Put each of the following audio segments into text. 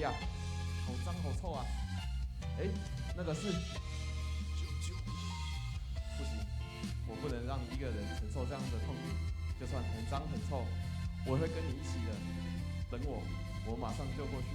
呀，好脏好臭啊！哎，那个是，不行，我不能让你一个人承受这样的痛苦。就算很脏很臭，我会跟你一起的。等我，我马上就过去。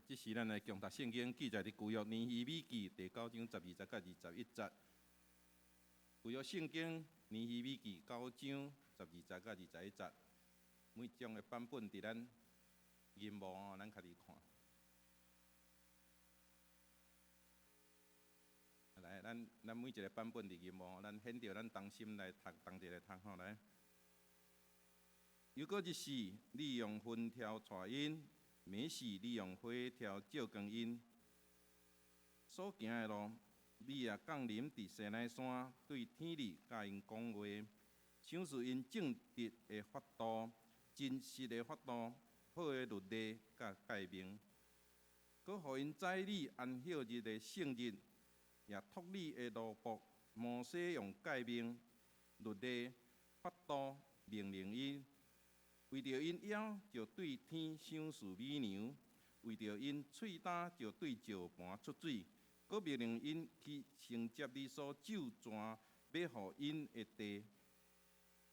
这是咱的共读圣经记载伫旧约尼希米记第9章12节到21节。旧约圣经尼希米记9章12节到21节，每章的版本伫咱银幕哦，咱家己看。来，咱每一个版本伫银幕，咱显着咱同心来读，同齐来读吼来。又过一时，你用云条带因。每时你用火条照光因所行的路，你也降临伫西奈山，对天理甲因讲话，像是因正直的法度、真实的法度、好的律例甲诫命，佮互因知你安息日的圣日，也托你的奴仆摩西用诫命、律例、法度命令因。为着因腰就对天想事美娘，为着因喙焦就对石盘出水，佮命令因去承接你所咒詛要互因的地。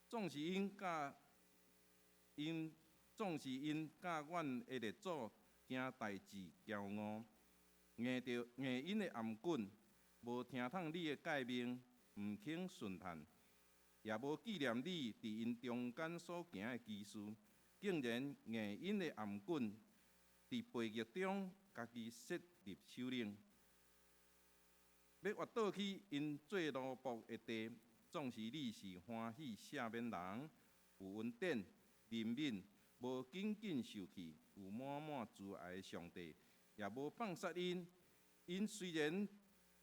总是因甲阮的列祖惊代志骄傲，硬因的颔棍，无听从你的诫命，毋肯顺探。也无纪念你伫因中间所行的奇事，竟然硬因的颔棍伫背逆中家己设立首领，要挖倒去因做奴仆的地。总是你是欢喜赦免人，有恩典怜悯，无紧紧受气，有满满慈爱的上帝，也无放杀因。因虽然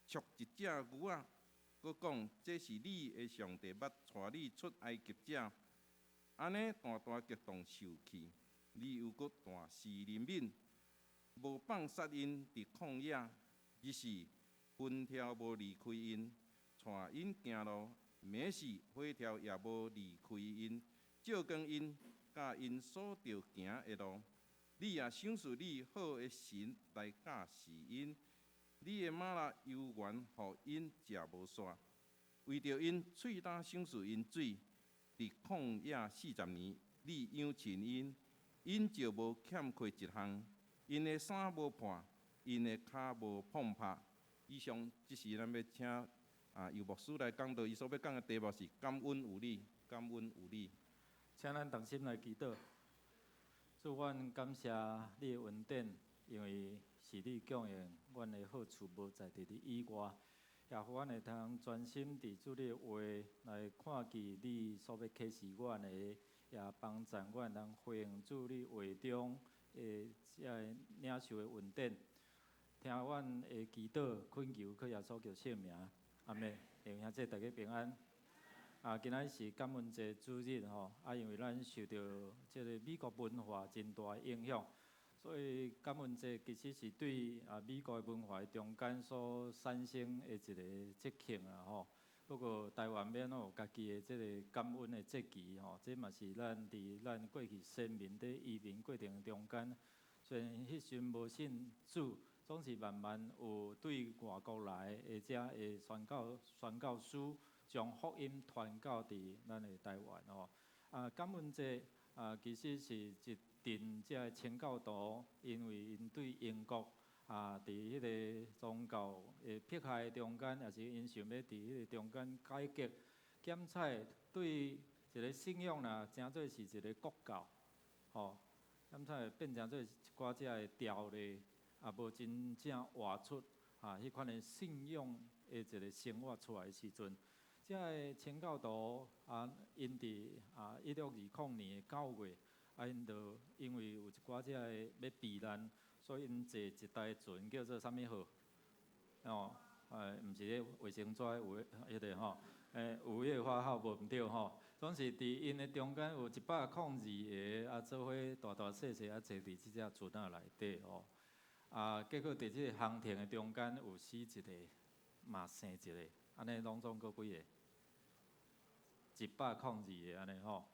捉一只牛仔。佮讲，这是你的上帝捌带你出埃及者，安尼大激动受气，你又佮大施怜悯，无放杀因伫旷野，只是云条无离开因，带因行路，每时火条也无离开因，照光因，甲因所着行的路。你也想使你好的神来教示因。你的马拉悠远，互因食无煞，为着因喙焦想使因水，伫旷野40年，你养亲因，因就无欠缺一项，因的衫无破，因的骹无碰拍。以上即是咱要请尤牧师来讲道，伊所要讲的题目是感恩有你，感恩有你。请咱同心来祈祷，主，阮感谢你的恩典，因为是你供应阮的好处，无在伫你以外。也互阮会通专心伫主你的话来看见你所要启示阮的，也帮助阮通回应主你话中的领受的恩典。听阮的祈祷恳求，靠耶稣叫圣名，阿门。弟兄姊妹大家平安。今仔是感恩节主日吼，因为咱受到即个美国文化真大的影响，所以感恩节其实是对美国文化中间所产生的一个节庆啦吼。不过台湾免有家己的这个感恩的节期吼，这嘛是咱伫咱过去先民伫移民过程中间，虽然迄时无信主，总是慢慢有对外国来或者会宣教师将福音传到伫咱的台湾吼。感恩节其实是一阵这清教徒，因为因对英国伫迄个宗教的迫害中间，也是因想要伫迄个中间改革检查，对一个信仰啦，诚做是一个国教，吼，检查变成做一寡只的条例，无真正活出迄款的信仰的一个生活出来的时阵，这个清教徒因伫1620年的9月，因就因为有一寡只的要避难。所以因坐一台船叫做啥物号？哦，毋是咧卫生纸有迄个吼，有迄个花号无毋对吼。总是伫因的中间有102个做伙大细坐坐伫即只船仔内底吼。结果伫即个航程的中间有死一个，嘛生一个，安尼拢总过几个？102个安尼吼。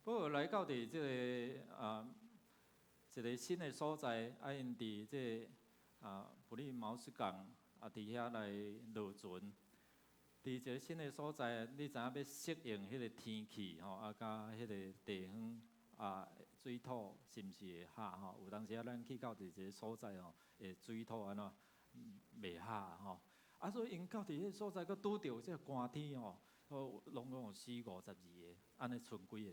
不过来到伫即个一个新的所在，因伫即普利茅斯港伫遐来落船。伫一个新的所在，你知影要适应迄个天气吼，甲迄个地方水土是毋是会合吼？有当时咱去到伫一个所在吼，水土安怎袂合吼？所以因到伫迄个所在，佮拄着即个寒天吼，拢有42个，安尼剩几个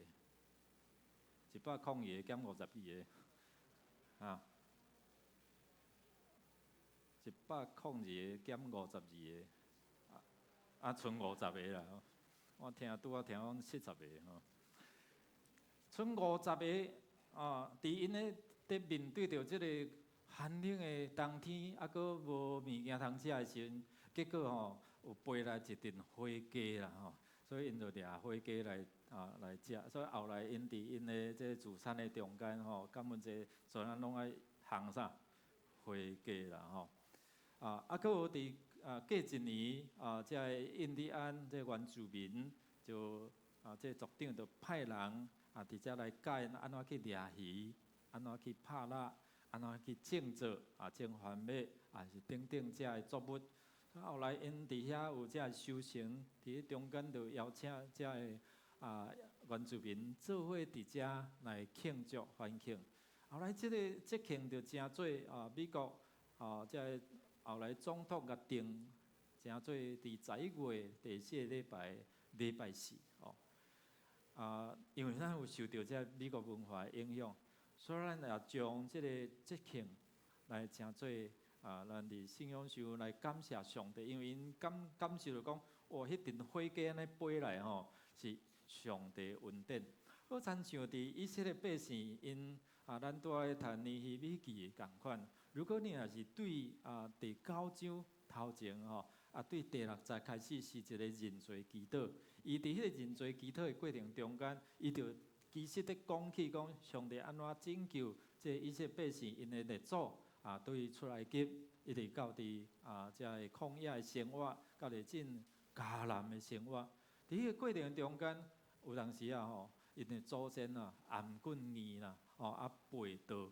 ？102个减52个。102个减52个，剩50个啦。我拄仔听讲70个吼，剩50个伫因咧面对着即个寒冷的冬天，佮无物件通食的时阵，结果吼有飞来一阵火鸡啦吼，所以因就掠火鸡来食。所以后来因伫因的这自产的中间吼，感恩节全安拢爱烘啥火鸡啦吼。佮有伫过一年这印第安这原住民就这族长就派人伫遮来教因安怎去掠鱼，安怎去拍蜡，安怎去种作种番麦，是等等遮的作物。后来因伫遐有遮修行，伫中间就邀请遮的原住民做伙伫遮来庆祝欢庆。后来即个节庆就诚做美国遮后来总统甲定，诚做伫11月第4个礼拜4吼。因为咱有受到遮美国文化的影响，所以咱也将即个节庆来诚做咱伫信仰上来感谢上帝，因为因感受着讲，迄阵火鸡安尼飞来吼，是上帝恩典。好亲像伫以色列百姓因咱拄仔咧读尼希米记共款。如果你若是对第9章头前吼，对第6节开始是一个认罪祈祷，伊伫迄个认罪祈祷的过程中间，伊就其实咧讲起讲上帝安怎拯救这以色列百姓因的列祖对出埃及，一直到伫遮个旷野的生活，到伫进迦南的生活。伫迄个过程中间，有当时吼，因的祖先颔棍硬啦，背道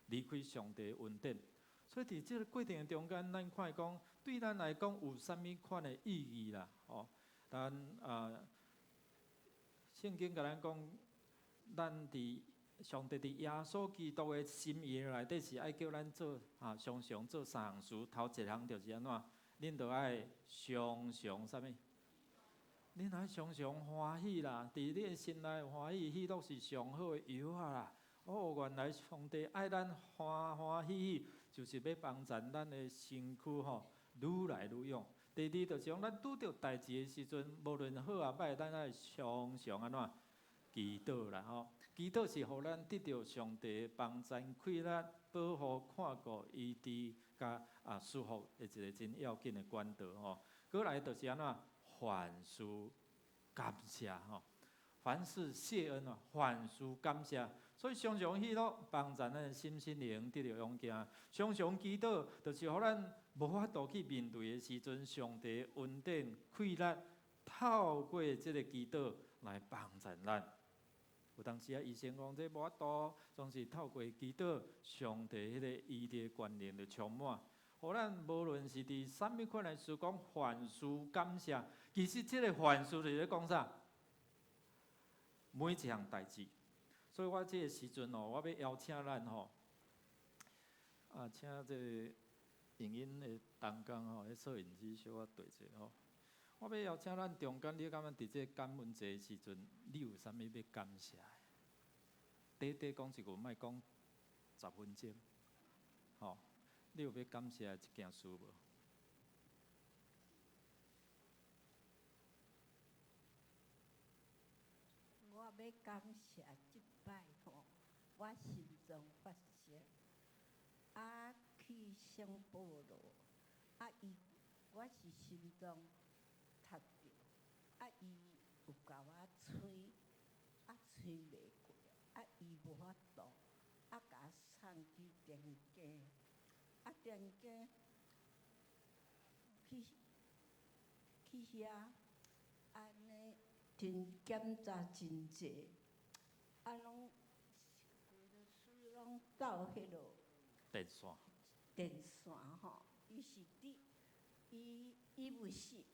离开上帝的恩典，所以伫即个过程中间，咱看讲对咱来讲有啥物款的意义啦？但圣经甲咱讲，咱伫上帝伫耶稣基督的心意内底是爱叫咱做常常做3项事，头一项就是安怎？恁着爱常常啥物？恁爱常常欢喜啦！伫你的心内欢喜，喜乐是上好的油啦！原来上帝爱咱欢欢喜喜，就是要帮助咱的身躯愈来愈勇。第二就是讲，咱拄着代志的时阵，无论好啊歹，咱爱常常安怎祈祷啦祈祷是互咱得到上帝的帮助、快乐、保护、看顾、医治、甲舒服的一个真要紧的管道过来就是安怎凡事感谢凡事谢恩啊，凡事感谢。所以常常喜乐，帮助咱的心灵得到勇健。常常祈祷，就是互咱无法度去面对的时阵，上帝恩典气力，透过这个祈祷来帮助咱。有当时医生讲这无法度，总是透过祈祷，上帝迄个医治权能就充满。互咱无论是伫啥物款的事讲凡事感谢，其实这个凡事就是咧讲啥？每一项代志。所以我这个时阵哦，我要邀请咱吼，请这个影音的同工吼，迄摄影机小可对者吼。我要邀请咱中间，你感觉伫这感恩节时阵，你有啥物要感谢的？短短讲一句，莫讲10分钟，吼。你有要感谢一件事无？我要感谢即摆吼，我心中发生去圣保罗，我是心中读着，伊有甲我吹，吹袂过，伊无法度，甲我送去田间，田间去遐，安尼真检查真济，拢规个书拢到迄落电线吼，伊是伊不死，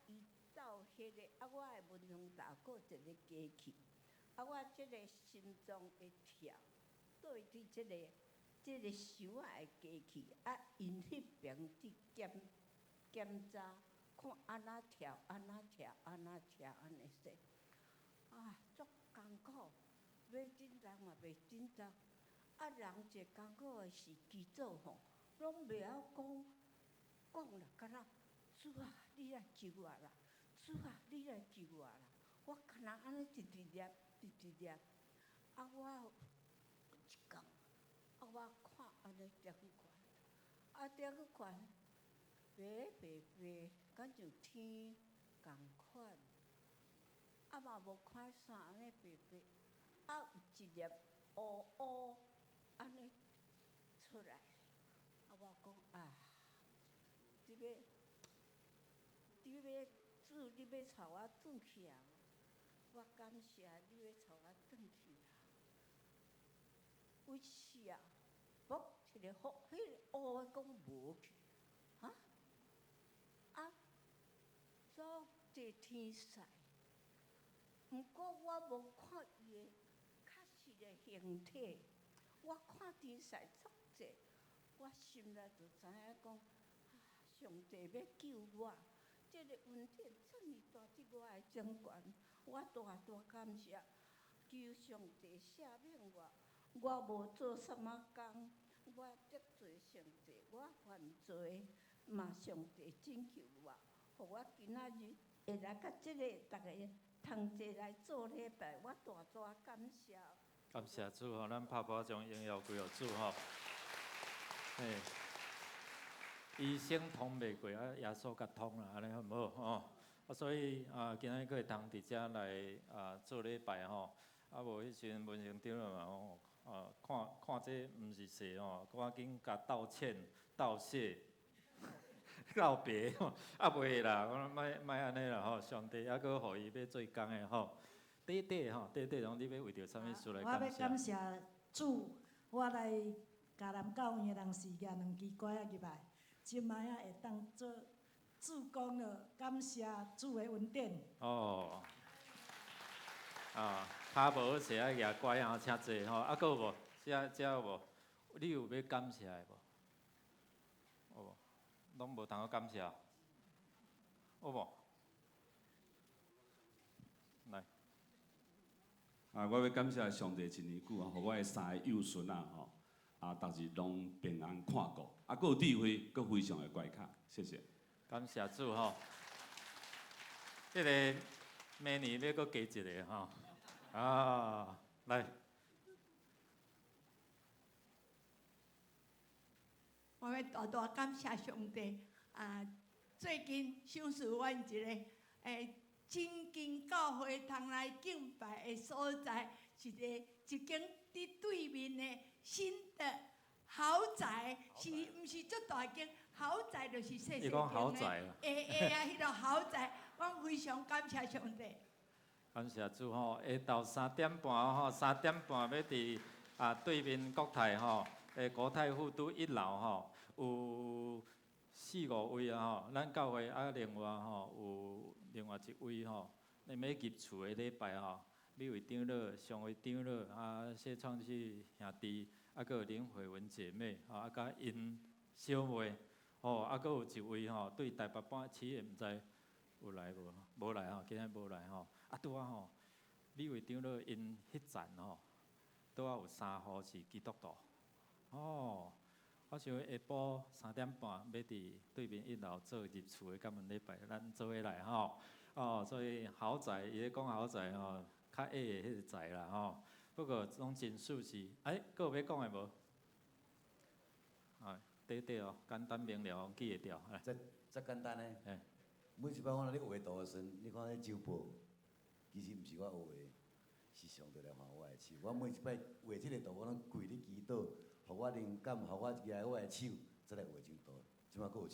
伊到迄个，我的文雄大哥一个加去，我即个心脏会跳，对伫即个箱会加去，因迄边伫检查，看安怎跳，安尼说，足艰苦，要紧张嘛袂紧张，人一艰苦的是基础吼，拢袂晓讲啦，敢若主啊，你来救我啦！主啊，你来救我啦！我敢若安尼直念，我有一天，我看安尼点款，点款，白，敢像天共款，嘛无看啥安尼白，有一粒乌安尼出来，我讲主，你要带我转去啊！我感谢你要带我转去啊！为啥？一个迄个乌讲无去，走这天使，毋过我无看伊的确实的形体，我看天使足济，我心内就知影讲，上帝要救我。这个恩典这么大伫我的掌权，我大感谢，求上帝赦免我。我无做啥物工，我得罪上帝，我犯罪，嘛上帝拯救我，互我今仔日会来甲这个大家通齐来做礼拜，我大感谢。感谢主吼，咱拍拍将荣耀归互主吼。医生通袂过，耶稣甲通啦，安尼好无吼？所以今仔日会通伫遮来做礼拜吼，无迄时文成长嘛吼，看这毋是事吼，赶紧甲道歉、道谢、告别吼，袂啦，我莫安尼啦吼，上帝还佫互伊要做工的吼，短拢你要为着啥物事来感谢？我要感谢主，我来嘉南教院的人是举2支拐入来。即摆会当做主讲了，感谢主的恩典。骹无好势举拐请坐吼，佫有无？遮有无？你有要感谢的无？有无？拢无通好感谢，有无？来。我要感谢上帝一年久互我的3个幼孙逐日拢平安看顾，佫有智慧，佫非常的乖巧，谢谢。感谢主吼，迄个明年要佫加一个吼，来。我要大感谢上帝最近赏赐阮一个真经教会通来敬拜的所在，一间伫对面的新的豪宅，毋是足大间豪宅，就是细细间的。伊讲豪宅啊。迄个豪宅，我非常感谢上帝。感谢主吼，下昼3点半吼，3点半要伫对面国泰吼，国泰富都1楼吼，有4、5位吼，咱教会另外吼有另外一位吼，咱要入厝的礼拜吼，李会长老、上会长老谢创志兄弟，佫有林慧文姐妹吼，甲因小妹吼，佫有一位吼对台北半市的，毋知有来无？无来吼，今日无来吼。拄仔吼，李会长老因迄站吼，拄仔有3户是基督徒。哦，我想下晡3点半要伫对面1楼做入厝的感恩礼拜，咱做伙来吼。哦，所以豪宅，伊咧讲豪宅吼，较矮的迄个宅啦吼。不过拢真属实。佫有要讲的无？对哦，简单明了，记会掉。这简单诶。每一摆我若咧画图的时阵，你看迄周报，其实毋是我画的，是上帝来画我的手。我每一摆画即个图，我拢跪咧祈祷，互我灵感，互我举来我的手，再来画这图。即摆佫有一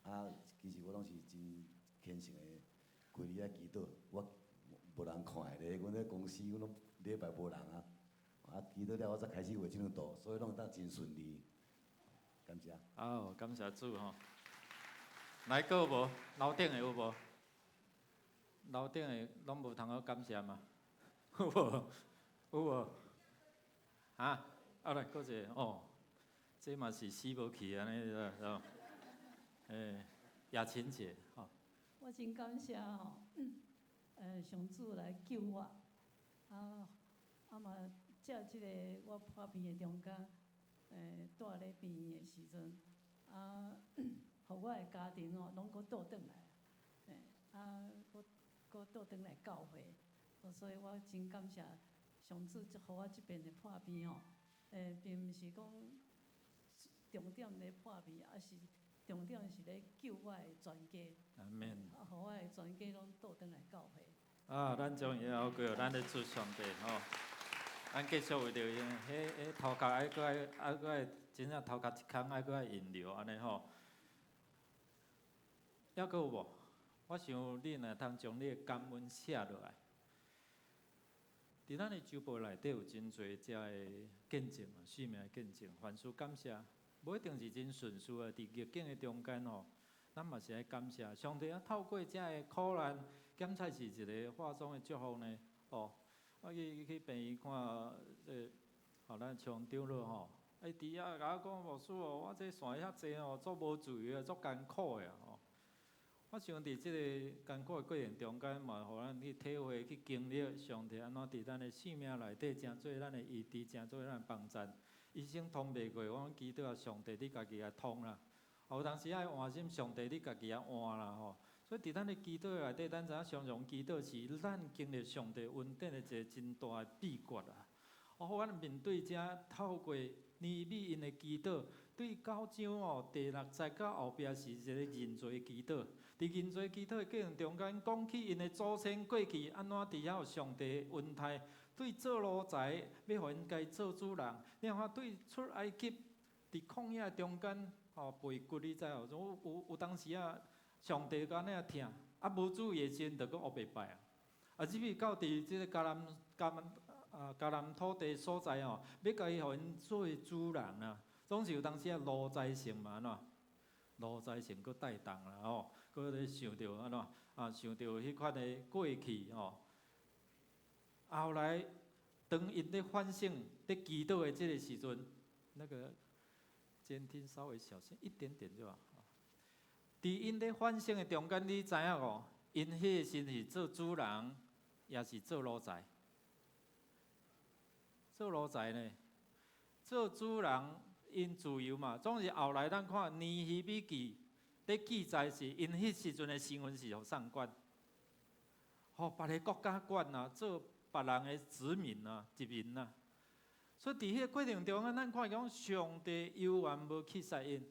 张，其实我拢是真虔诚的，跪伫遐祈祷。我无人看的咧，阮咧公司，阮拢礼拜无人啊。祈祷了，我才开始画即张图，所以拢当真顺利。感谢。感谢主吼。来，佫有无？楼顶的有无？楼顶的拢无通好感谢嘛？有无？有无？来，佫一个哦，这嘛是死无去安尼个，雅琴姐吼。我真感谢吼，上主来救我，嘛借即个我破病的中间，住咧病院的时阵，互我的家庭哦，拢搁倒转来，搁倒转来教会，所以我真感谢上主，互我即边的破病哦，并毋是讲重点咧破病，而是重点是咧救我的全家，阿免。互我的全家拢倒转来教会。咱将以后归咱的主上帝吼，咱继续为着迄头壳爱真正头壳一空爱爱引流安尼吼。还佫有无？我想你若通将你的感恩写落来。伫咱的周报内底有真侪遮的见证啊，生命的见证，凡事感谢，无一定是真顺遂啊。伫逆境的中间吼，咱嘛是爱感谢上帝透过遮的苦难，检测是一个化妆的祝福呢。我去病院看咱长长老吼，伫遐甲我讲牧师哦，我这线遐济哦，足无自由，足艰苦的吼。我想伫即个艰苦的过程中间，嘛，互咱去体会、去经历上帝安怎伫咱的生命内底，诚做咱的医治，诚做咱的帮助。医生通袂过，我祈祷上帝你家己来通啦。有当时爱换心，上帝你家己来换啦吼。所以伫咱的祈祷内底，咱知影常常祈祷是咱经历上帝恩典的一个真大的秘诀啊。互咱面对遮透过尼米因的祈祷，对9章哦，第6节到后壁是一个认罪祈祷。伫认罪祈祷的过程中间，讲起因的祖先过去安怎伫遐有上帝的恩待，对做奴才要互因家做主人，然后对出埃及伫旷野中间背骨，你知哦？有当时上帝敢那疼，无注意的时阵，就搁学袂拜啊。入去到伫即个迦南土地所在要家己互因做主人啊，总是有当时奴才性嘛安怎？奴才性搁带动啦吼，搁咧想着安怎想着迄款的过去吼。后来当因咧反省、咧祈祷的即个时阵，那个监听稍微小心一点点就好。伫因咧反省的中间，你知影无？因迄个时是做主人，也是做奴才。做奴才呢，做主人因自由嘛。总是后来咱看尼希米记咧记载是因迄时阵的身份是互上管，互别个国家管啊，做别人的子民啊、一民啊。所以伫迄个过程中，咱看讲上帝犹原无去杀因。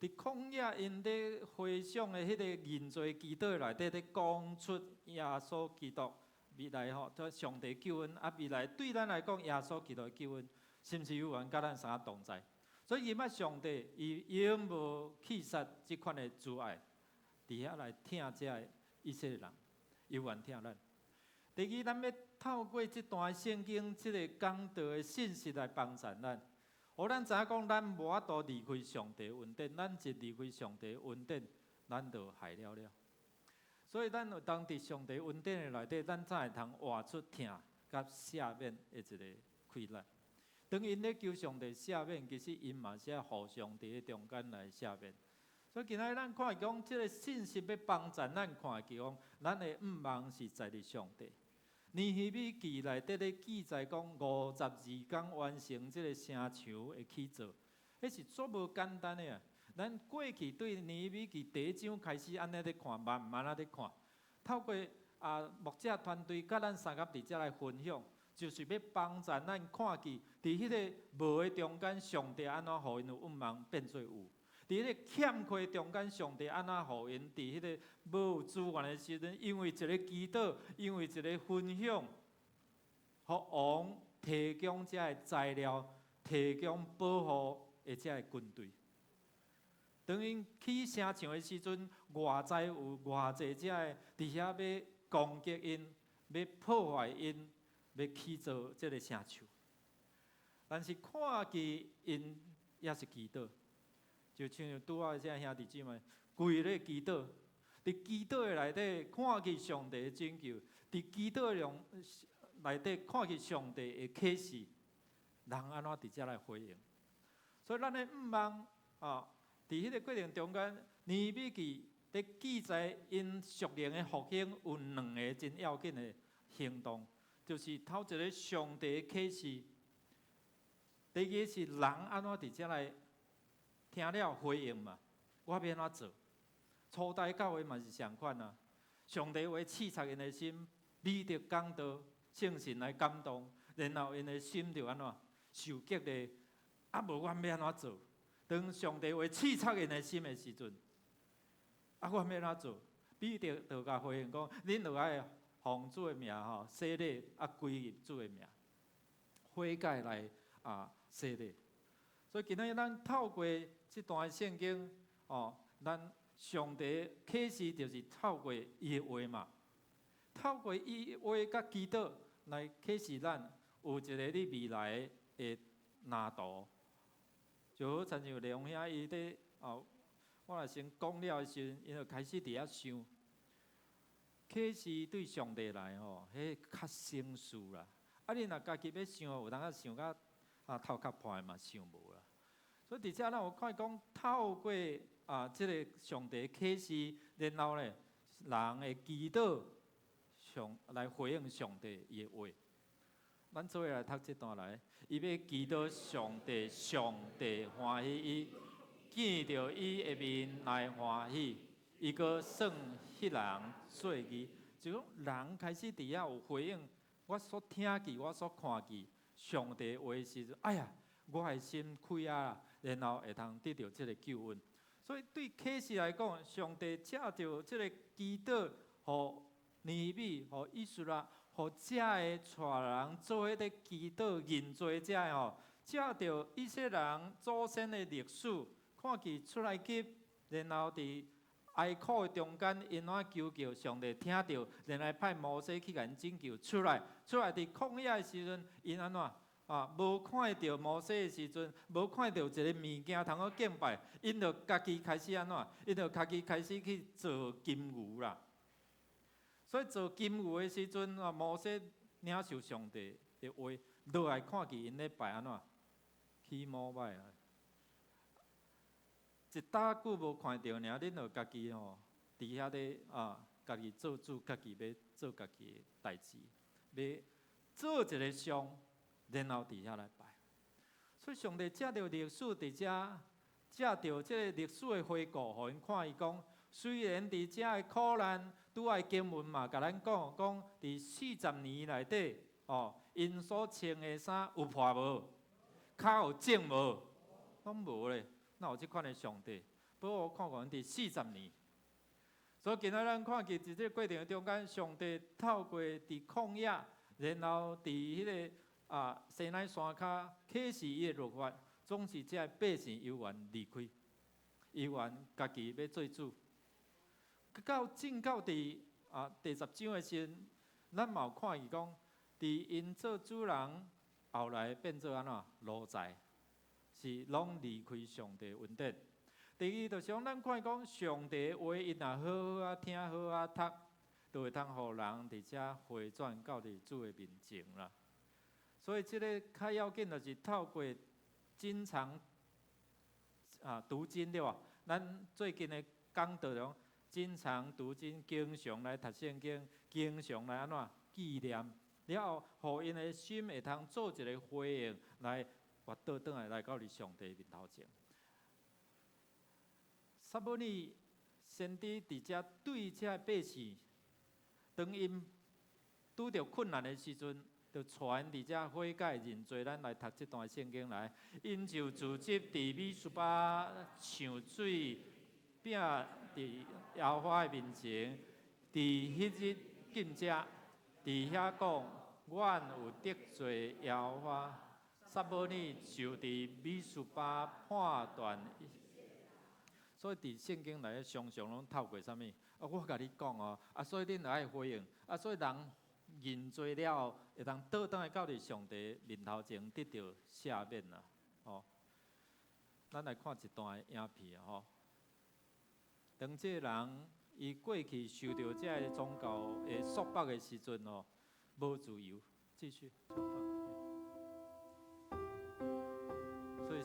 伫伫旷野因咧回想的迄个认罪祈祷内底，咧讲出耶稣基督未来吼，在上帝救恩啊，未来对咱来讲，耶稣基督的救恩，是毋是有缘甲咱相同在？所以今仔上帝伊永无弃杀即款的慈爱，伫遐来听这个以色列人，有缘听咱。第二，咱要透过这段圣经这个讲道的信息来帮助咱，互咱知影讲，咱无法度离开上帝的恩典，咱一离开上帝的恩典，咱就害了了。所以咱有当伫上帝恩典的内底，咱才会通活出疼甲赦免的一个快乐。当因咧求上帝赦免，其实因嘛是互相伫咧中间来赦免。所以今仔咱看讲，这个信息要帮助咱看见讲，咱的毋望是在伫上帝。尼希米记内底咧记载讲，52天完成这个城墙的起造，迄是足无简单的啊！咱过去对尼希米记第一章开始安尼咧看，慢慢啊咧看，透过牧者团队甲咱三个伫遮来分享，就是要帮助咱看见，伫迄个无的中间，上帝安怎互因有愿望变做有。伫迄个欠缺中间，上帝安怎互因伫迄个无有资源的时阵，因为一个祈祷，因为一个分享，互王提供遮个材料，提供保护的遮个军队。当因起城墙的时阵，外在有偌济遮个伫遐要攻击因，要破坏因，要起造这个城墙。但是看见因也是祈祷。就像拄仔遮兄弟姊妹，跪咧祈祷，伫祈祷的内底看见上帝的拯救，伫祈祷内底看见上帝的启示，人安怎伫遮来回应？所以咱的毋望伫迄个过程中间，尼希米记咧记载因属灵的复兴有2个真要紧的行动，就是头一个上帝的启示，第二个是人安怎伫遮来。听了回应嘛，我要安怎做？初代教会嘛是相款啊。上帝话刺激因的心，美德讲道，圣神来感动，然后因的心就安怎受激励，无我要安怎做？当上帝话刺激因的心的时阵，我要安怎做？美德就甲回应讲，恁就爱奉主的名洗礼，归入主的名，悔改来洗礼。所以今仔日咱透过这段圣经，咱上帝启示就是透过伊的话嘛，透过伊的话甲祈祷来启示咱有一个你未来的蓝图。就好，亲像梁兄伊咧我若先讲了的时阵，伊就开始伫遐想，启示对上帝来迄较生疏啦。你若家己要想，有当仔想甲头壳破嘛，想无啦。所以伫遮咱有看讲，透过即个上帝启示，然后咧人的祈祷来回应上帝伊的话。咱做伙来读这段来，伊要祈祷上帝，上帝欢喜伊，见到伊的面来欢喜，伊个算迄人说伊，就讲人开始伫遐有回应，我所听见，我所看见上帝话时阵，哎呀，我的心开啊！然后会通得到这个救恩，所以对启示来讲，上帝借着这个祈祷，互尼希米、互以斯拉、互这个带人做迄个祈祷认罪这个借着以色列人祖先的历史，看见出来记，然后伫哀苦的中间，因怎求救上帝听到，然后派摩西去甲因拯救出来伫旷野的时阵，因安怎？无看到摩西的时阵，无看到一个物件通好敬拜，因就家己开始安怎？因就家己开始去做金牛啦。所以做金牛的时阵，摩西领受上帝的话，落来看见因咧拜安怎？起毛摆啊！一大久无看到，尔恁就家己伫遐咧家己做主，家己要做家己的代志，要做一个像。然后伫遐来拜，所以上帝借着历史伫遮，借着这个历史的回顾，互因看伊讲，虽然伫遮的苦难，拄爱经文嘛，甲咱讲伫40年内底，因所穿的衫有破无？脚有肿无？拢无咧，哪有即款的上帝？保护看管伫40年。所以今仔咱看见伫这个过程中间，上帝透过伫旷野，然后伫迄个西奈山骹启示伊的律法，总是这百姓犹原离开，犹原家己要做主。正到伫第10章的时阵，咱嘛有看伊讲，伫因做主人后来变做安怎奴才，是拢离开上帝恩典。第二就是讲，咱看讲上帝的话，伊若好好啊听，好好啊读，就会通互人伫遮回转到伫主的面前啦。所以这个较要紧，就是透过经常读经对吧？咱最近的讲道中，经常读经，经常来读圣经，经常来安怎纪念，了后，互因的心会通做一个回应，来活倒转来到伫上帝面头前。撒母耳先知伫遮对遮百姓，当因拄着困难的时阵，就传伫遮悔改认罪。咱来读这段圣经来，因就自己伫米斯巴上水饼伫耶和华的面前，伫迄日禁食，伫遐讲，阮有得罪耶和华。撒母耳就伫米斯巴判断。所以伫圣经内常常拢透过啥物？我甲你讲哦，所以恁就爱回应，所以人认罪了后，会当倒转来到伫上帝面头前得到赦免啦。哦，咱来看一段影片吼。当这人伊过去受到这个宗教的束缚的时阵哦，无自由。继续。所以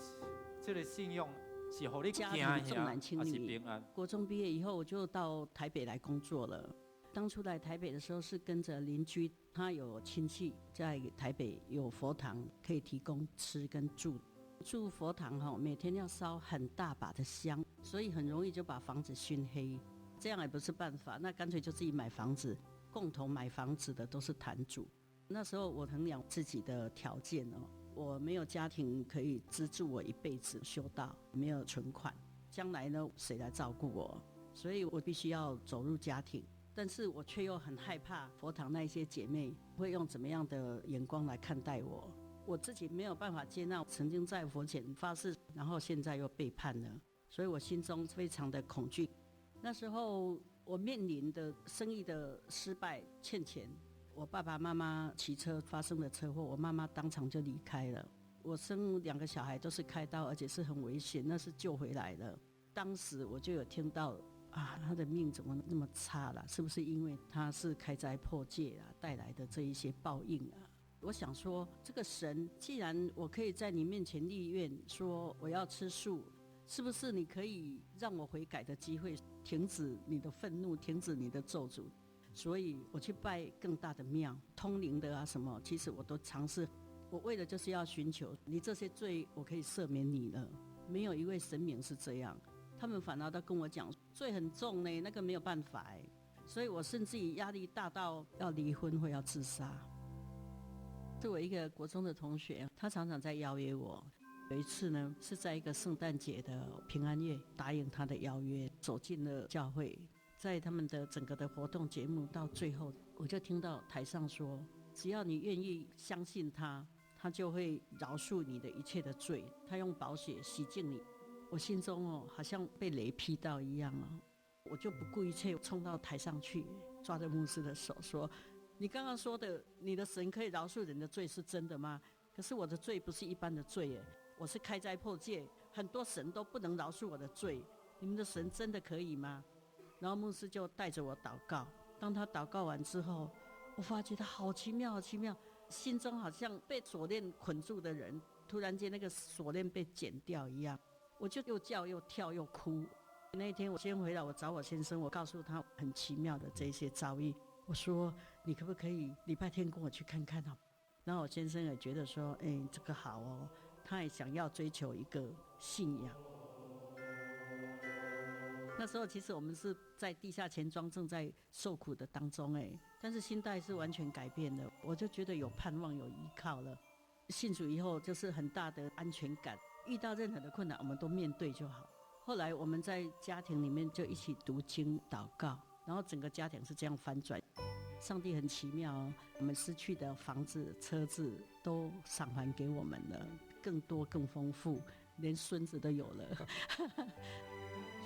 这个信用。是互你家庭重男轻女。国中毕业以后，我就到台北来工作了。当初来台北的时候，是跟着邻居，他有亲戚在台北有佛堂，可以提供吃跟住。住佛堂哈，每天要烧很大把的香，所以很容易就把房子熏黑。这样也不是办法，那干脆就自己买房子。共同买房子的都是坛主。那时候我衡量自己的条件哦。我没有家庭可以资助我一辈子修道，没有存款，将来呢谁来照顾我？所以我必须要走入家庭，但是我却又很害怕佛堂那一些姐妹会用怎么样的眼光来看待我。我自己没有办法接纳曾经在佛前发誓，然后现在又背叛了，所以我心中非常的恐惧。那时候我面临的生意的失败，欠钱。我爸爸妈妈骑车发生了车祸，我妈妈当场就离开了。我生2个小孩都是开刀，而且是很危险，那是救回来了。当时我就有听到他的命怎么那么差啦？是不是因为他是开灾破戒带来的这一些报应啊？我想说，这个神既然我可以在你面前立愿说我要吃素，是不是你可以让我悔改的机会，停止你的愤怒，停止你的咒诅？所以我去拜更大的庙，通灵的什么，其实我都尝试。我为的就是要寻求你这些罪，我可以赦免你了。没有一位神明是这样，他们反而都跟我讲罪很重呢，那个没有办法哎。所以我甚至于压力大到要离婚或要自杀。是我一个国中的同学，他常常在邀约我。有一次呢，是在一个圣诞节的平安夜，答应他的邀约，走进了教会。在他们的整个的活动节目到最后，我就听到台上说，只要你愿意相信他，他就会饶恕你的一切的罪，他用宝血洗净你。我心中好像被雷劈到一样我就不顾一切冲到台上去，抓着牧师的手说，你刚刚说的你的神可以饶恕人的罪是真的吗？可是我的罪不是一般的罪耶，我是开灾破戒，很多神都不能饶恕我的罪，你们的神真的可以吗？然后牧师就带着我祷告，当他祷告完之后，我发觉他好奇妙好奇妙，心中好像被锁链捆住的人，突然间那个锁链被剪掉一样，我就又叫又跳又哭。那一天我先回来，我找我先生，我告诉他很奇妙的这些遭遇，我说你可不可以礼拜天跟我去看看然后我先生也觉得说这个好他也想要追求一个信仰。那时候其实我们是在地下钱庄正在受苦的当中但是心态是完全改变的，我就觉得有盼望有依靠了。信主以后就是很大的安全感，遇到任何的困难我们都面对就好。后来我们在家庭里面就一起读经祷告，然后整个家庭是这样翻转。上帝很奇妙哦，我们失去的房子、车子都赏还给我们了，更多、更丰富，连孙子都有了。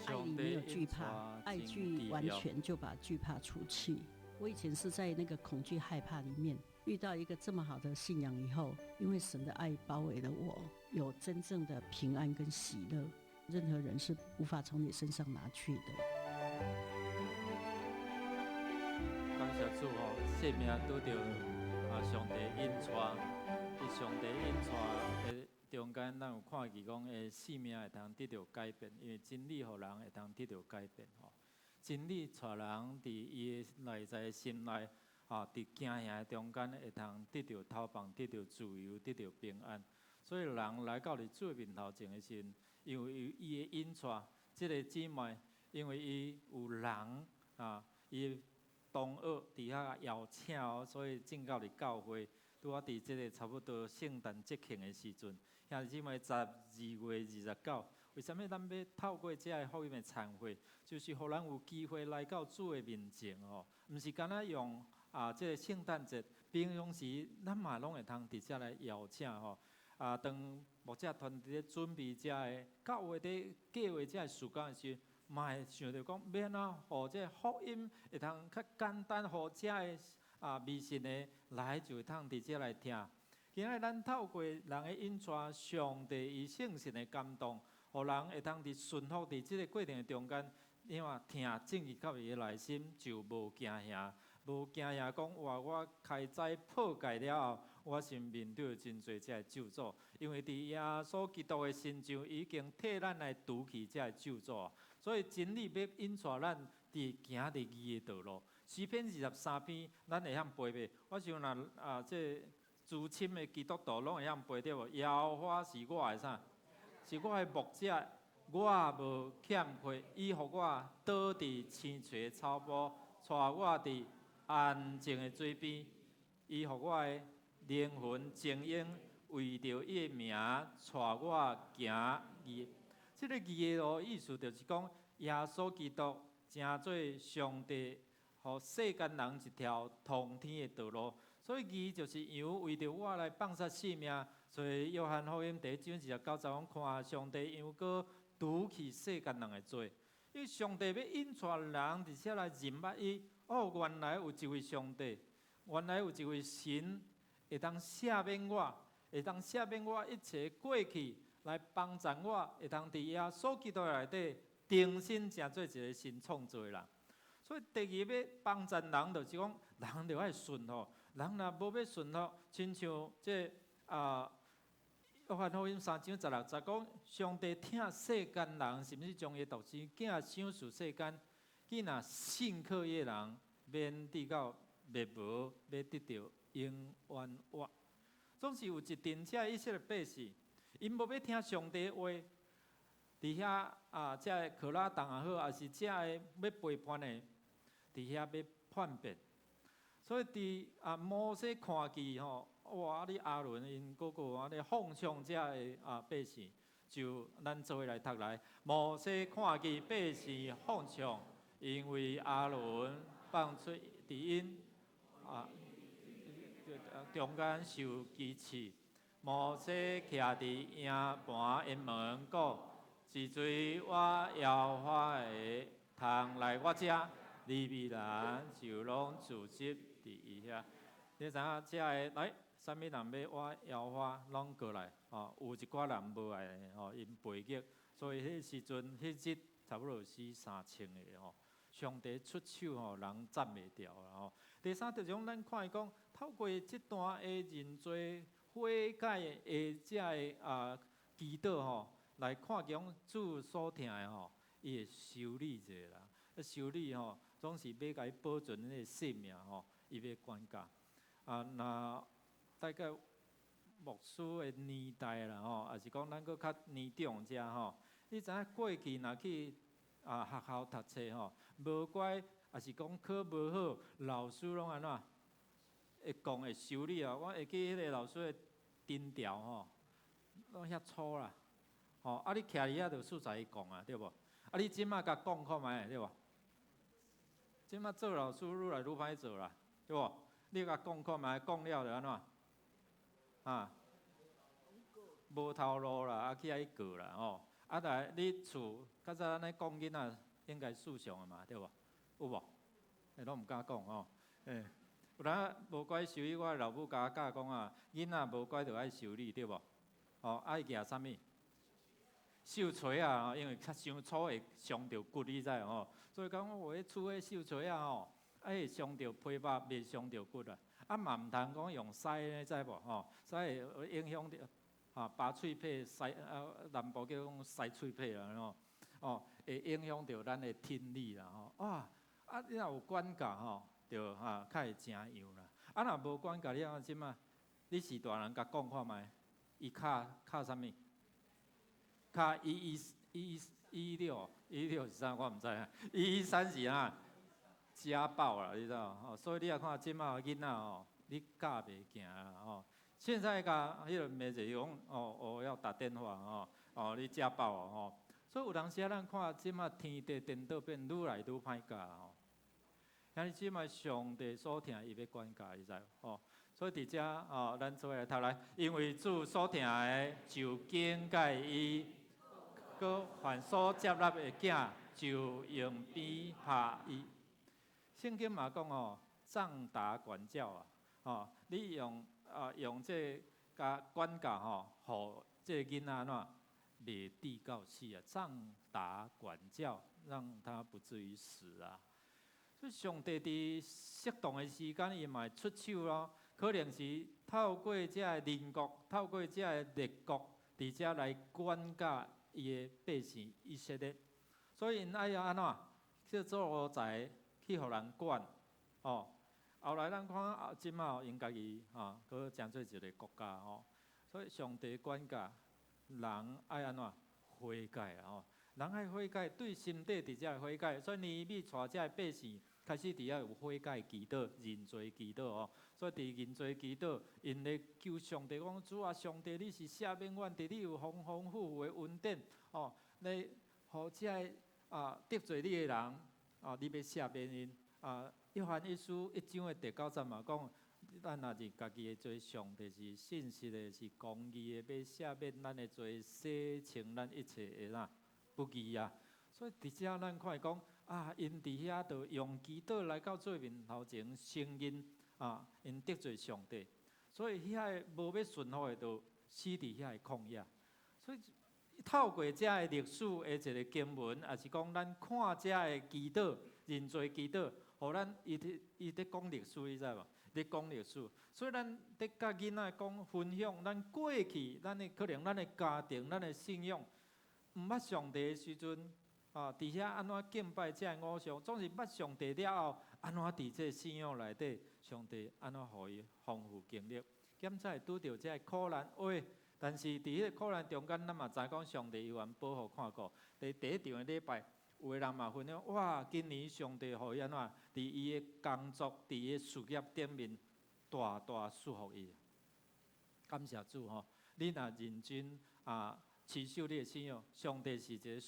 爱里没有惧怕，爱惧完全就把惧怕除去。我以前是在那个恐惧害怕里面，遇到一个这么好的信仰以后，因为神的爱包围了我，有真正的平安跟喜乐，任何人是无法从你身上拿去的。感谢主吼，生命拄着上帝引带，伫上帝引带的中间，咱有看见讲的生命会当得到改变，因为真理互人会当得到改变吼。真理带人伫伊的内在心内，伫惊吓的中间会当得到透放，得到自由，得到平安。所以人来到你主的面头前的时候，因为伊的引带，即个姊妹，因为伊有人伊同学伫遐邀请哦，所以进到伫教会，拄啊伫即个差不多圣诞节庆的时阵，兄弟姊妹12月29。为什么咱要透过这个福音的忏悔，就是互咱有机会来到主的面前哦，毋是干那用这个圣诞节，平常时咱嘛拢会通伫遮来邀请吼。当牧者团队咧准备遮个教会咧计划遮个事工的时候，嘛会想着讲，要安怎互这福音会通较简单，互遮个迷信的来就会通伫遮来听。今仔咱透过人的引带，上帝伊圣神的感动。互人会当伫顺服伫即个过程中间，你看听正义到伊的内心就无惊吓，无惊吓讲哇，我开斋破戒了后，我是面对真侪遮个咒诅，因为伫耶稣基督的身上已经替咱来除去遮个咒诅，所以真理要引带咱伫行伫义的道路。诗篇23篇，咱会晓背袂？我想若即资深的基督徒拢会晓背着无？耶和华是我的啥？是我的牧者，我无欠缺，伊互我倒伫青翠的草坡，带我伫安静的水边，伊互我的灵魂静养，为着伊的名，带我行义。这个义的路意思就是讲，耶稣基督成做上帝，互世间人一条通天的道路。所以义就是羊为着我来放下性命。所以约翰福音第1章29节讲，看上帝羊羔除去世间人的罪，因为上帝要引带人伫遮来认捌伊。哦，原来有一位上帝，原来有一位神会当赦免我，会当赦免我一切过去，来帮助我，会当伫耶稣基督内底重新成做一个新创造的人。所以第二要帮助人，就是讲人就爱顺服。人若无要顺服，亲像这约翰福音3章16节讲，上帝疼世间人，是毋是将伊独生囝赏赐世间？既若信靠伊的人，免得到灭亡，要得到永远活。总是有一阵遮以色列百姓，因无要听上帝的话，伫遐遮可拉党也好，还是遮个要背叛的，伫遐要叛变。所以伫摩西看见吼。哇！你阿伦因哥哥安尼放纵遮个百姓，就咱做伙来读来。摩西看见百姓放纵，因为阿伦放出伫因中间受欺欺。摩西徛伫营盘因门讲：是罪我耶和华的，通来我遮，利未人就拢聚集伫伊遐。你知影遮个来？啥物人要我耶和华拢过来，有一寡人无来，因背逆，所以迄时阵迄日差不多死3000个上帝出手人斩袂掉啦第三就是讲，咱看伊讲，透过这段的认罪悔改的这个祈祷来看见主所听的伊会修理者啦，修理总是要甲伊保存迄个性命伊要管教那。大概牧师的年代啦也是讲咱搁较年长者你知影过去若去学校读册无怪也是讲考无好，老师拢安怎会讲会修理我会记迄个老师的针条拢遐粗啦吼，啊，你徛伫遐就素材讲啊，对无？啊，你即马甲讲看觅，对无？即马做老师愈来愈歹做啦，对无？你甲讲看觅，讲了就安怎？啊，无头路啦，啊去遐过啦，吼。啊，来你厝较早安尼讲囡仔，应该事上的嘛，对无？有无？拢毋敢讲吼，有当无乖修理，我老母甲我教讲啊，囡仔无乖就爱修理，对无？哦，爱举啥物？绣锤啊，因为较伤粗会伤着骨，你知吼？所以讲我迄厝迄绣锤啊吼，会伤着皮肉，袂伤着骨啊。啊嘛毋通讲用屎呢，知无吼？屎会影响着拔喙皮，屎南部叫讲屎喙皮啦吼，会影响着咱的听力啦吼。哇！啊，你若有管教吼，就较会正样啦。啊，若无管教，你看即马，你是大人，甲讲看觅，伊卡啥物？卡116是啥？我毋知啊。113是啊，家暴啦，你知道？哦，所以你也看即马囡仔吼，你教袂行啦吼。现在甲迄个妹子讲我要打电话你家暴吼。所以有当时咱看即马天地颠倒变愈来愈歹教吼。因为即摆上帝所听，伊要管教，你知吼？所以伫遮咱做来读来，因为主所听的就警戒伊，佮凡所接纳的囝就用鞭拍伊。圣经嘛讲杖打管教你用这甲管教互这囡仔安怎袂抵到死啊？杖打管教，让他不至于死啊！所以上帝伫适当的时间，伊嘛会出手咯。可能是透过这个邻国，透过这个列国，伫遮来管教伊的百姓以色列。所以因爱安怎去做乌才去互人管后来咱看即马因家己搁诚做一个国家所以上帝管教人爱安怎悔改人爱悔改，对心底伫遮悔改，所以尼米带遮百姓。开始伫遐有悔改祈祷、认罪祈祷所以伫认罪祈祷，因咧求上帝讲：主啊，上帝，你是赦免阮，伫你有丰丰富富的恩典来互遮得罪你的人你要赦免因约翰一书1章的第9节嘛讲，咱若是家己的罪，上帝是信实的，是公义的，要赦免咱的罪，洗清咱一切的不义啊。所以伫遮咱看讲。因伫遐就用祈祷来到做面头前承认因得罪上帝，所以遐无要顺服的，就死伫遐的旷野。所以透过遮的历史的一个经文，也是讲咱看遮的祈祷、认罪祈祷，互咱伊伫讲历史，你知无？伫讲历史，所以咱伫甲囡仔讲分享咱过去，可能咱的家庭、咱的信仰，毋捌上帝的时阵。伫遐安怎敬拜遮偶像，总是捌上帝了后，安怎伫这信仰内底，上帝安怎互伊丰富经历，检才会拄着遮苦难话。但是伫迄个苦难中间，咱嘛知讲上帝有缘保护看顾。第一场的礼拜，有个人嘛分享，哇，今年上帝互伊安怎，伫伊的工作、伫伊的事业顶面，大大祝福伊。感谢主你若认真持守你的信仰，上帝是一个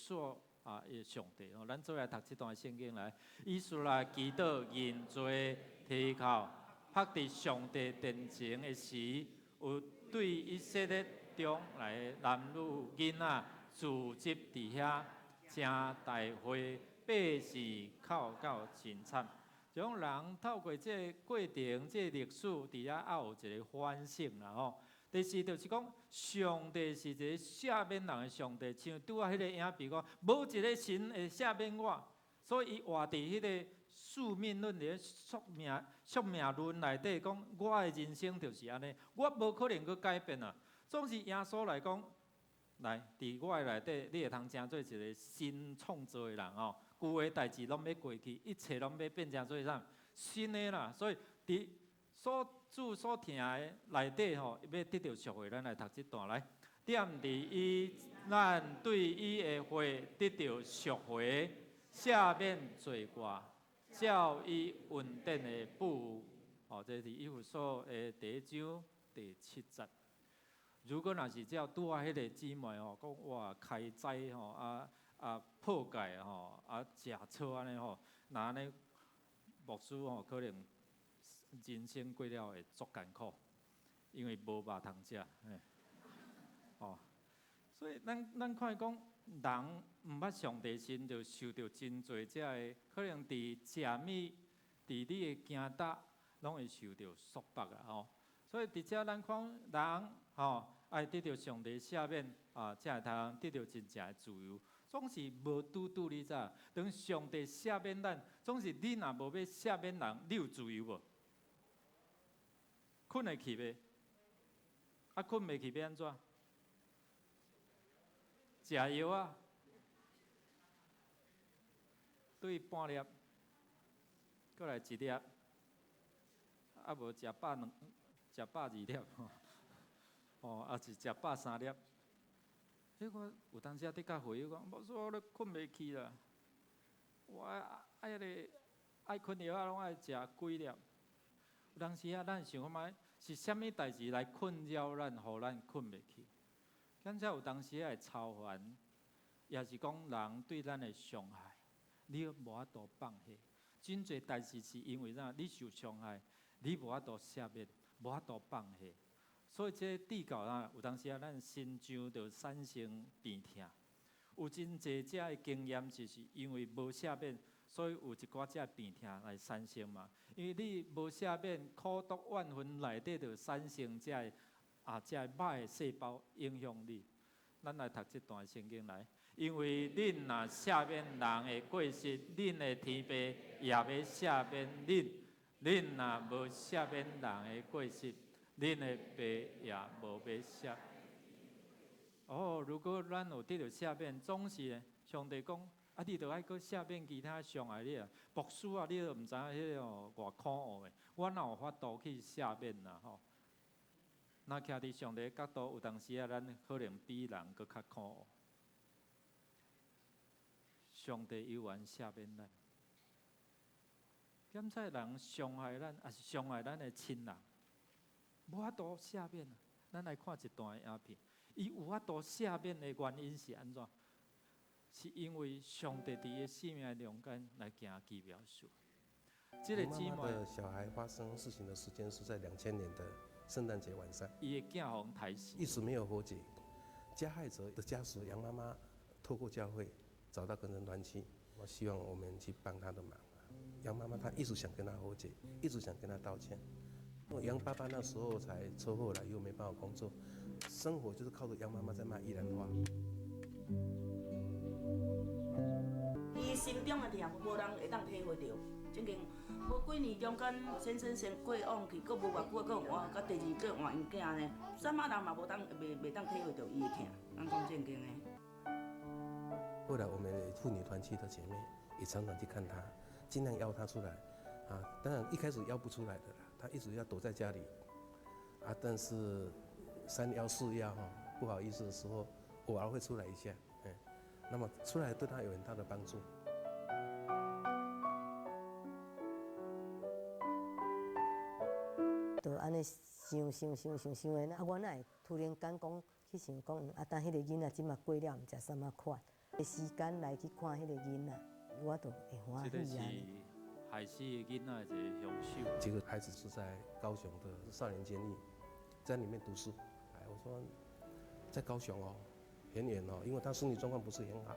伊上帝咱做来读这段圣经来，以斯来祈祷认罪祈求，拍伫上帝殿前的时，有对以色列中来男女囡仔聚集伫遐，正大会百姓哭到真惨。就讲人透过这过程、这历史，伫遐也有一个反省啦第四就是讲，上帝是一个赦免人的上帝，像拄仔迄个影片讲，无一个神会赦免我，所以伊活伫迄个宿命论的宿命论内底讲，我的人生就是安尼，我无可能去改变总是耶稣来讲，来伫我的内底，你会通成做一个新创造的人旧的代志拢要过去，一切拢要变成做啥新的啦，所以伫主所听的内底要得到赎回，咱来读这段来。点伫伊，咱对伊的会得到赎回，赦免罪过，照伊恩典的补。这是以弗所的第1章第7节。如果若是照拄啊迄个姊妹吼，讲哇开斋吼破戒吼食草安尼吼，那安尼牧师吼可能人生过了会足艰苦，因为无肉通食，哦，所以咱看讲人毋捌上帝心，就受到真侪遮个可能伫食物、伫你的行达，拢会受到束缚啊吼。所以伫遮咱看人吼爱得到上帝赦免才会通得到真正的自由。总是无拄你知，当上帝赦免咱，总是你若无要赦免人，你有自由无？困会去袂？困袂去要安怎？食药啊，对半粒，过来一粒，无食饱2粒是食饱3粒。迄我有当时啊，伫甲回忆讲，无说我咧困袂去啦，我爱困药啊，拢爱食几粒。有当时啊，咱想看觅是啥物代志来困扰咱，互咱困袂去？咱才有当时会操烦，也是讲人对咱的伤害，你无法度放下。真侪代志是因为啥？你受伤害，你无法度赦免，无法度放下。所以这地教有当时咱心上就产生病痛。有真侪遮的经验，就是因为无赦免，所以有一寡遮病痛来产生嘛。因为你无赦免，苦毒怨恨内底就产生遮个遮个歹的细胞影响你。咱来读这段圣经来，因为恁若赦免人的过失，恁的天父也要赦免恁；恁若无赦免人的过失，恁的爸也无要赦。如果咱有得到赦免，总是上帝讲你着爱搁赦免其他伤害你牧师你都毋知影迄个偌可恶的，我哪有法度去赦免啦吼？那徛伫上帝的角度，有当时咱可能比人搁较可恶。上帝有缘赦免咱，检在人伤害咱，也是伤害咱的亲人，无法度赦免啊！咱来看一段影片，伊有法度赦免的原因是安怎？是因为上帝伫伊生命的中间来行奇妙事。这个姊妹的小孩发生事情的时间是在2000年的圣诞节晚上，伊的囝互抬死，一直没有和解。加害者的家属杨妈妈透过教会找到个人团契，我希望我们去帮她的忙。杨妈妈她一直想跟他和解，一直想跟他道歉。杨爸爸那时候才车祸了，又没办法工作，生活就是靠着杨妈妈在卖宜兰花。伊心中的痛，无人会当体会到。曾经无几年中间，先生先过往去，佫无偌久，佫换，佮第2个换因囝呢。什么人嘛无当袂当体会到伊的痛，咱讲正经的。后来我们妇女团契的姐妹也常常去看她，尽量邀她出来。当然一开始邀不出来的啦，她一直要躲在家里。但是3邀4邀不好意思的时候，偶尔会出来一下。那么出来对她有很大的帮助。就安尼想的，我哪会突然间讲去想讲，等迄个囡仔即马过了，毋知啥物款，时间来去看迄个囡仔，我就会欢喜啊。这个是害死的囡仔的一个凶手。这个孩子是在高雄的少年监狱，在里面读书。我说在高雄很远因为他身体状况不是很好。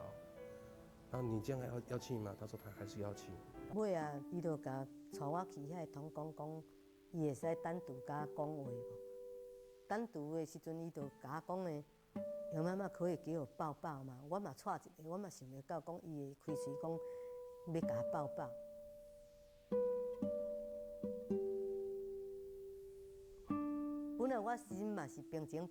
然后你这样要去吗？他说他还是要去。尾伊就甲带我去遐同工讲，伊会使单独甲我讲话无？单独的时阵，伊就甲我讲呢，杨妈妈可以给我抱抱吗？我嘛带一个，我嘛想袂到讲伊会开嘴讲要甲我抱抱。本来我心嘛是平静，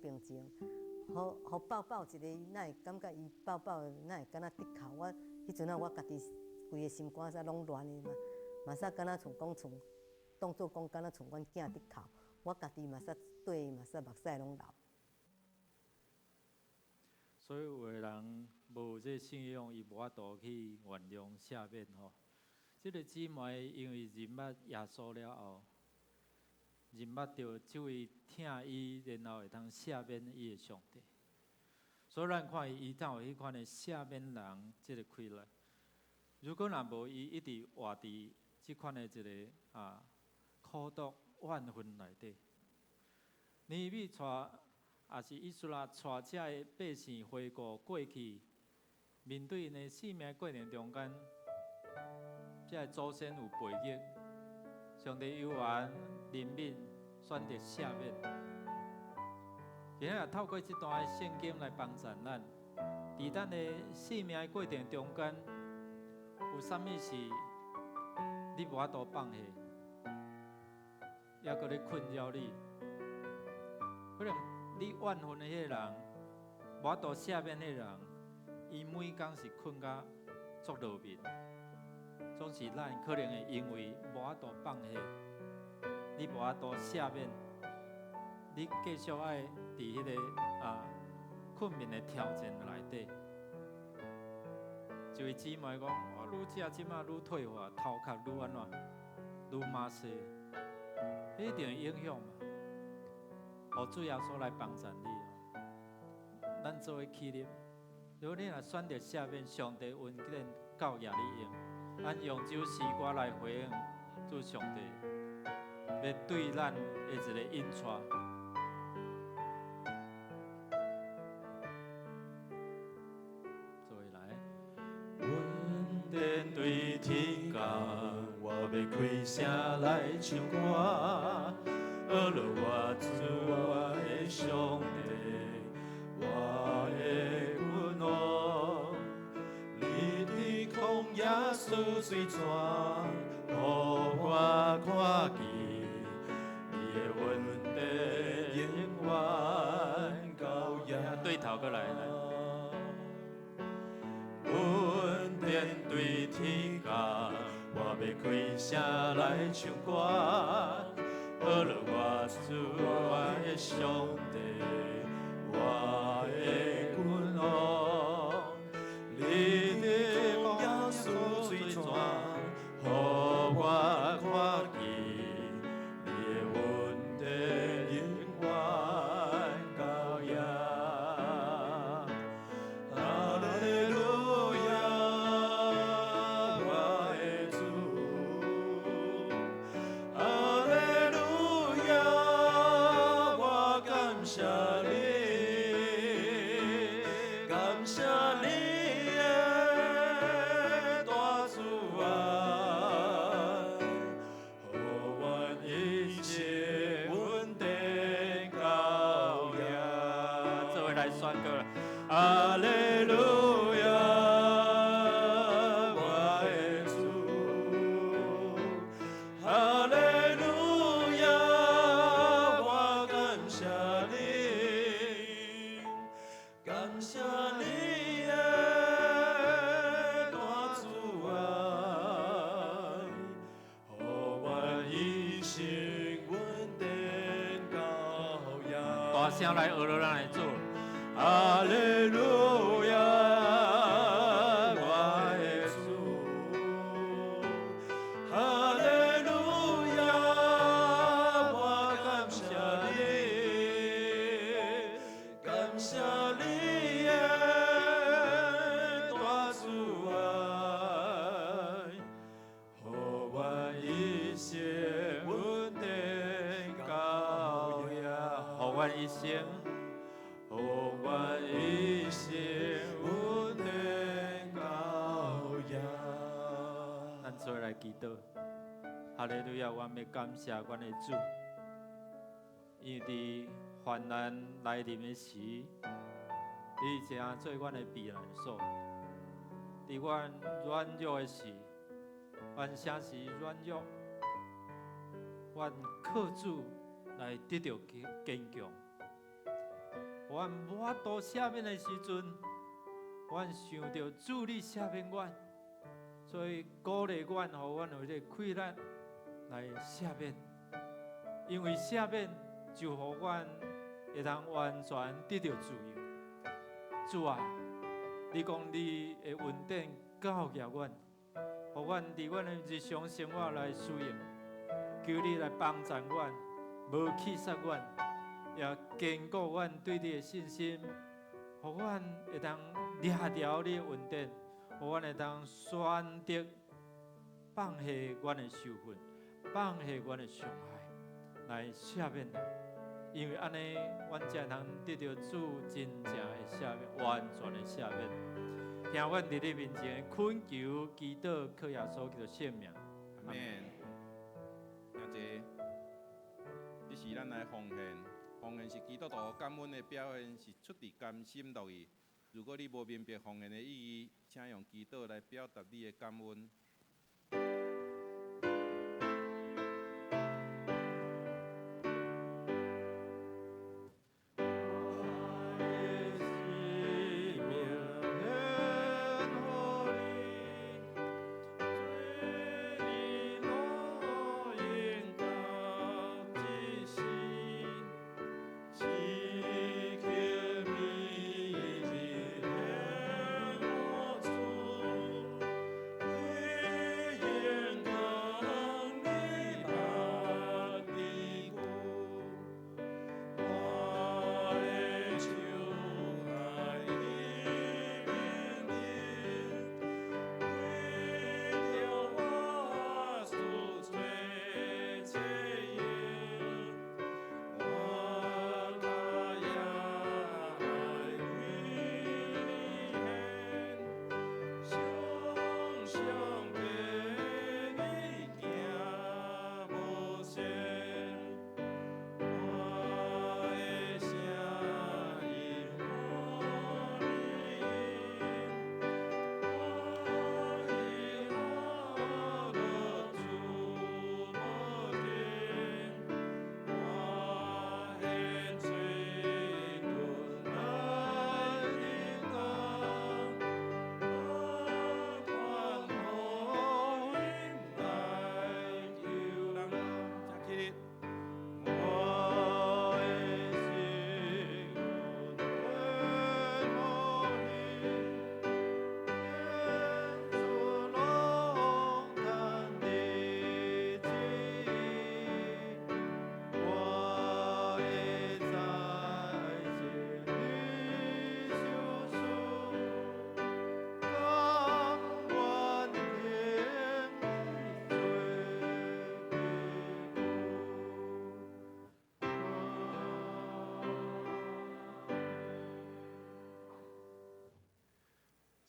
好抱抱一个，哪会感觉伊抱抱哪会敢若得口？我迄阵我家己规个心肝拢乱的嘛煞敢若像讲当作讲敢若像阮囝得口，我家己嘛煞对伊嘛煞目屎拢流。所以有的人无这信仰，伊无法度去原谅赦免这个姊妹因为认捌耶稣了后，认捌到这位疼伊，然后会通赦免伊的上帝。所以咱看伊才有迄款的赦免人即个气力。如果若无伊一直活伫即款的一个苦毒怨恨内底，尼米带也是以色列带遮的百姓回顾过去，面对因的生命过程中间，遮祖先有背逆，上帝有缘怜悯，选择赦免。今日透过这段的圣经来帮助咱，伫咱的生命过程中间，有啥物是你无法度放下，也搁咧困扰你？可能你怨恨的迄个人，无法度赦免迄个人，伊每工是困甲作落眠，总是咱可能会因为无法度放下，你无法度赦免。你继续爱伫迄个困眠的挑战内底，一位姊妹讲：我愈食即马愈退化，头壳愈安怎，愈麻痹，迄一定会影响嘛。互主耶稣来帮助你，咱作为起立，如果你若选择赦免，上帝恩典教也你用，按用这首诗歌来回应主上帝，要对咱的一个引带。对天讲，我要开声来唱歌，阿罗我主我的上帝，我的君王，你的旷野水水泉，互我看见你的恩典永远高雅。对头过来。对天讲，我要开声来唱歌，阿罗我主我的上帝，我的君王，你的旷野水泉，互我看见你的恩典永远高雅。哈利路亚。哈利路亚，我的主。哈利路亚，我感谢你，感谢你的大慈爱，互我一生稳定高雅。大声来学了咱的主。哈利路亚，我的主。哈利路亚，我感谢你，感谢你的大慈爱，互我一生稳定高雅，互我一生。互我一生稳定高雅。咱做来祈祷，哈利路亚！我们要感谢阮的主，因为伫患难来临的时，你正做阮的避难所；伫阮软弱的时，阮啥时软弱，阮靠主来得到坚强。阮无法度赦免的时阵，阮想到主你赦免阮，所以鼓励阮，互阮有这气力来赦免。因为赦免就互阮会通完全得到自由。主啊，你讲你的恩典教育阮，互阮伫阮的日常生活来使用，求你来帮助阮，无气煞阮，也坚固阮对你的信心，互阮会当掠牢你的恩典，互阮会当选择放下阮的受困，放下阮的伤害，来赦免咱。因为安尼，阮才通得到主真正的赦免，完全的赦免。听阮伫你面前恳求、祈祷，靠耶稣基督圣名。阿免。听者，这是咱来奉献，奉献是基督徒感恩的表现，是出自甘心乐意。如果你无明白奉献的意义，请用祈祷来表达你的感恩。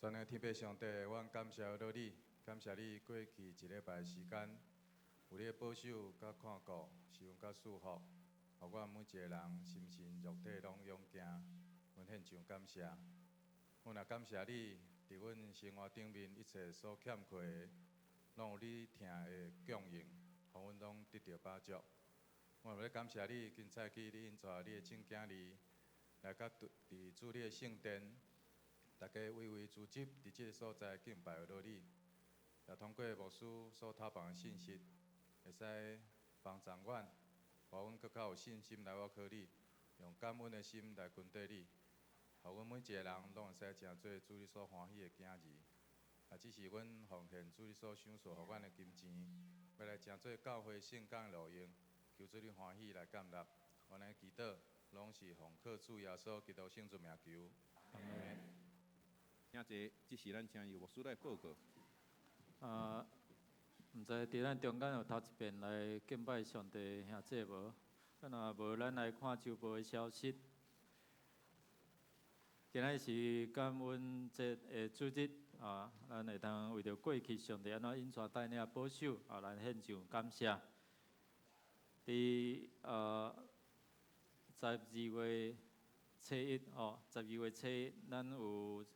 全能天父上帝，阮感谢到你，感谢你过去一礼拜的时间，有你的保守甲看顾，是阮甲祝福，互阮每一个人心身肉体拢勇健，阮献上感谢。阮也感谢你，伫阮生活顶面一切所欠缺的，拢有你疼的供应，互阮拢得到饱足。我要感谢你，今早起你引带你的正经里来甲伫主你的圣殿。大家为组织伫即个所在敬拜到你，也通过牧师所透放的信息，会使帮助阮，互阮更较有信心来倚靠你，用感恩的心来跟缀你，互阮每一个人拢会使成做主你所欢喜的囝儿。啊，只是阮奉献主你所赏赐互阮的金钱，要来成做教会圣工的路用，求主你欢喜来感纳。阮的祈祷拢是奉靠主耶稣基督圣主名求。阿门。听者，这是咱请由牧师来报告。毋知伫咱中间有头一遍来敬拜上帝兄弟无？若无，咱来看周报的消息。今仔是感恩节的主日咱会当为着过去上帝安怎引带带领保守咱献上感谢。伫12月初一12月初一，咱有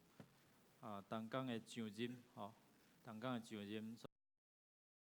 东港的上任东港的上任。